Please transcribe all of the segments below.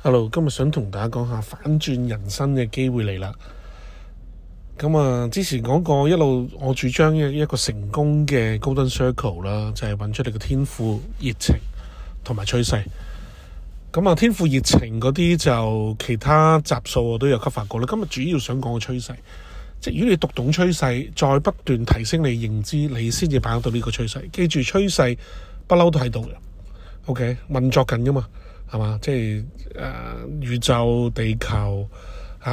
Hello，今日想同大家講下反轉人生嘅機會嚟啦。之前講過一路我主張一個成功嘅 Golden Circle 啦，就係揾出你嘅天賦、熱情同埋趨勢。天賦、熱情嗰啲就其他集數我都有 cover 過啦。今日主要想講個趨勢，即係如果你讀懂趨勢，再不斷提升你認知，你先至把握到呢個趨勢。記住趨勢不嬲都喺度嘅，OK 運作緊噶嘛。係嘛？即係宇宙、地球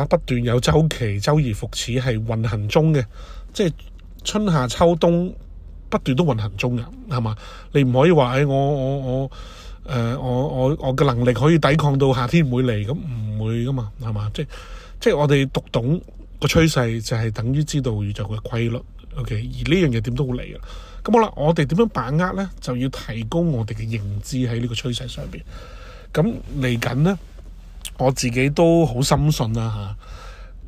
不斷有周期，周而復始係運行中嘅。即係春夏秋冬不斷都運行中嘅，係嘛？你唔可以話我嘅能力可以抵抗到夏天唔會嚟，咁唔會噶嘛，係嘛？即係我哋讀懂個趨勢就係等於知道宇宙嘅規律。OK， 而呢樣嘢點都會嚟嘅。咁好啦，我哋點樣把握呢？就要提高我哋嘅認知喺呢個趨勢上邊。咁嚟緊呢，我自己都好深信啦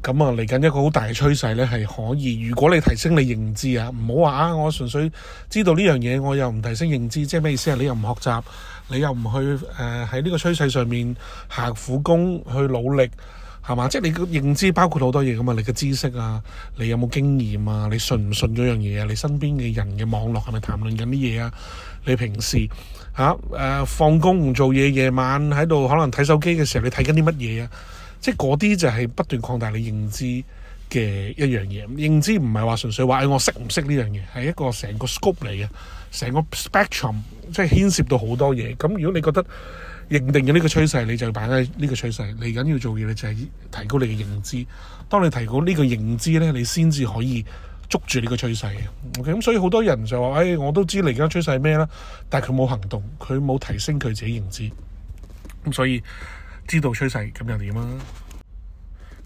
嚇。嚟緊一個好大嘅趨勢呢，係可以。如果你提升你認知啊，唔好話我純粹知道呢樣嘢，我又唔提升認知，即係咩意思啊？你又唔學習，你又唔去喺呢個趨勢上面下苦功去努力，係嘛？即係你嘅認知包括好多嘢噶嘛，你嘅知識啊，你有冇經驗啊？你信唔信嗰樣嘢啊？你身邊嘅人嘅網絡係咪談論緊啲嘢啊？你平時放工唔做嘢，夜晚喺度可能睇手機嘅時候，你睇緊啲乜嘢啊？即係嗰啲就係不斷擴大你認知嘅一樣嘢。認知唔係話純粹話我識唔識呢樣嘢，係一個成個 scope 嚟嘅，成個 spectrum， 即係牽涉到好多嘢。咁如果你覺得認定咗呢個趨勢，你就擺喺呢個趨勢。嚟緊要做嘅嘢就係提高你嘅認知。當你提高呢個認知呢，你先至可以捉住呢個趨勢嘅。OK，咁所以好多人就話，我都知嚟緊趨勢係咩啦，但係佢冇行動，佢冇提升佢自己認知。咁所以知道趨勢咁又點啊？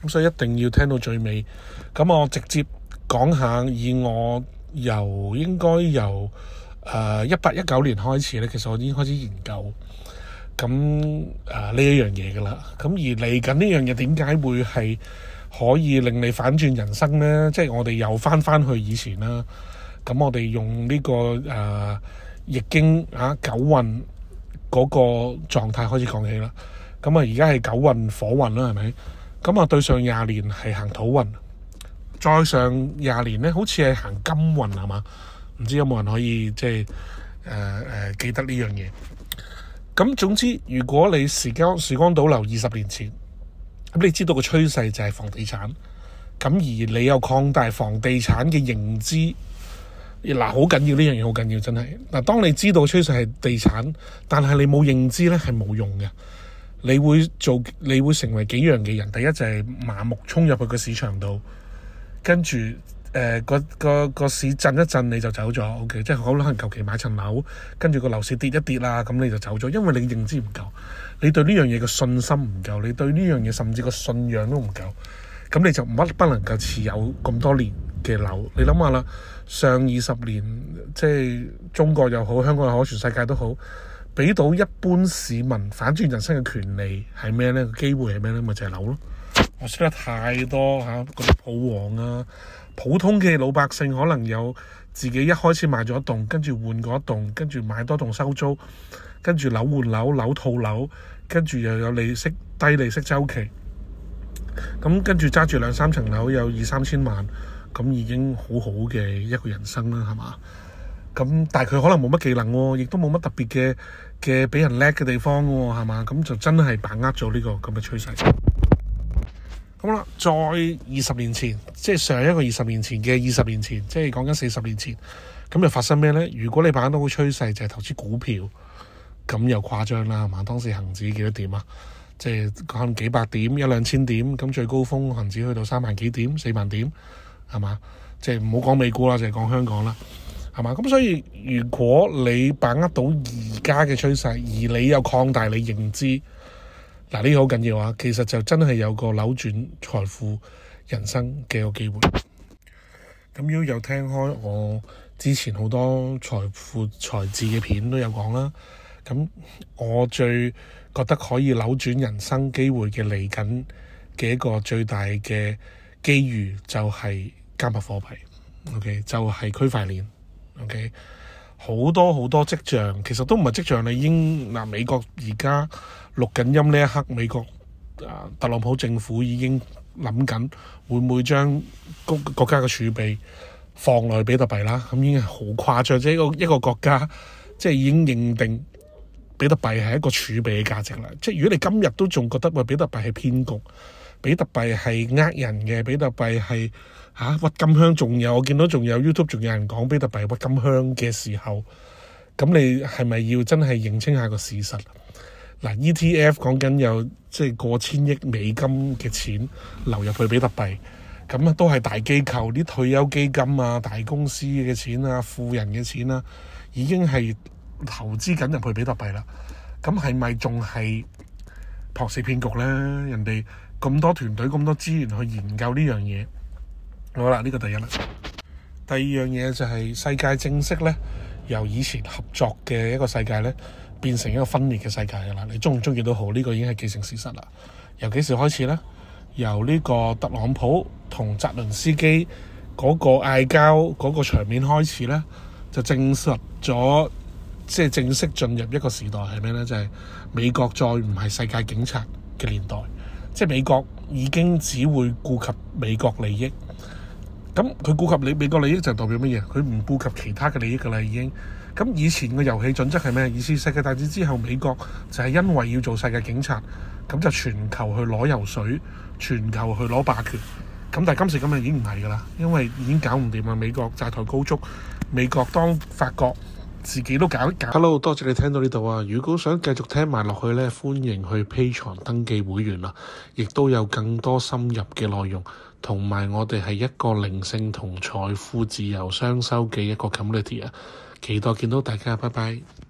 咁所以一定要聽到最尾。咁我直接講下，以我應該由18、19年開始咧，其實我已經開始研究呢一樣嘢噶啦。咁而嚟緊呢樣嘢點解會係可以令你反轉人生呢？即係我哋又翻去以前啦。咁我哋用呢個易經九運嗰個狀態開始講起啦。而家係九運火運啦，係咪？對上20年係行土運，再上20年呢，好似係行金運，係嘛？唔知有冇人可以即係記得呢樣嘢？咁總之，如果你時光倒流20年前，咁你知道個趨勢就係房地產，咁而你又擴大房地產嘅認知，好緊要，呢樣嘢好緊要，真係。當你知道趨勢係地產，但係你冇認知呢，係冇用嘅。你會成為幾樣嘅人。第一就係盲目衝入去個市場度，跟住個市震一震你就走咗。OK， 即係可能求其買層樓，跟住個樓市跌一跌啦，咁你就走咗，因為你認知唔夠，你對呢樣嘢嘅信心唔夠，你對呢樣嘢甚至個信仰都唔夠，咁你就不能夠持有咁多年嘅樓。你諗下啦，上20年即係中國又好，香港又好，全世界都好，俾到一般市民反轉人生嘅權利係咩呢？機會係咩呢？咪就係樓咯。我識得太多嗰啲鋪王啊，普通嘅老百姓可能有自己一開始買咗一棟，跟住換過一棟，跟住買多棟收租，跟住樓換樓，樓套樓，跟住又有低利息周期，咁跟住揸住2-3層樓有2-3千萬，咁已經好好嘅一個人生啦，係嘛？但係佢可能冇乜技能，亦都冇乜特別嘅俾人叻嘅地方，係嘛？咁就真係把握咗呢個咁嘅趨勢。咁啦，再20年前，即係上一個20年前嘅20年前，即係講緊40年前，咁又發生咩呢？如果你把握到個趨勢就係投資股票，咁又誇張啦，係嘛？當時恒指幾多點啊？即係可能幾百點、1-2千點，咁最高峰恒指去到3萬幾點、4萬點，係嘛？即係唔好講美股啦，就係講香港啦。係嘛？咁所以如果你把握到而家嘅趨勢，而你又擴大你認知，呢個好緊要啊！其實就真係有個扭轉財富人生嘅一個機會。咁如果有聽開我之前好多財富財智嘅片都有講啦。咁我最覺得可以扭轉人生機會嘅嚟緊嘅一個最大嘅機遇就係加密貨幣。OK， 就係區塊鏈。OK，好多好多跡象，其實都唔係跡象，你已經美國而家錄緊音呢一刻，美國特朗普政府已經諗緊會唔會將國家嘅儲備放落去比特幣啦。咁已經係好誇張，即係一個國家即係已經認定比特幣係一個儲備嘅價值啦。即係如果你今日都仲覺得比特幣係騙局，比特幣係呃人嘅，比特幣係鬱金香，我見到仲有 YouTube 仲有人講比特幣鬱金香嘅時候，咁你係咪要真係認清下個事實？ETF 講緊有即係過千億美金嘅錢流入去比特幣，咁都係大機構啲退休基金啊、大公司嘅錢啊、富人嘅錢啊，已經係投資緊入去比特幣啦。咁係咪仲係撲死騙局呢？人哋咁多團隊、咁多資源去研究呢樣嘢。好啦，呢個第一啦。第二樣嘢就係世界正式呢，由以前合作嘅一個世界呢，變成一個分裂嘅世界噶啦。你中唔中意都好，呢個已經係既成事實啦。由幾時開始呢？由呢個特朗普同澤倫斯基嗰個嗌交嗰個場面開始呢，就證實咗，即係正式進入一個時代係咩呢？就係美國再唔係世界警察嘅年代，即係美國已經只會顧及美國利益。咁佢顧及美國利益就代表乜嘢？佢唔顧及其他嘅利益噶啦，已經。咁以前嘅遊戲準則係咩？二次世界大戰之後，美國就係因為要做世界警察，咁就全球去攞油水，全球去攞霸權。咁但係今時今日已經唔係噶啦，因為已經搞唔掂啦。美國債台高築，美國當發覺自己都搞一搞。Hello， 多謝你聽到呢度啊！如果想繼續聽埋落去呢，歡迎去 Patreon 登記會員啦，亦都有更多深入嘅內容。同埋我哋係一個靈性同財富自由雙收嘅一個 community 啊！期待見到大家，拜拜。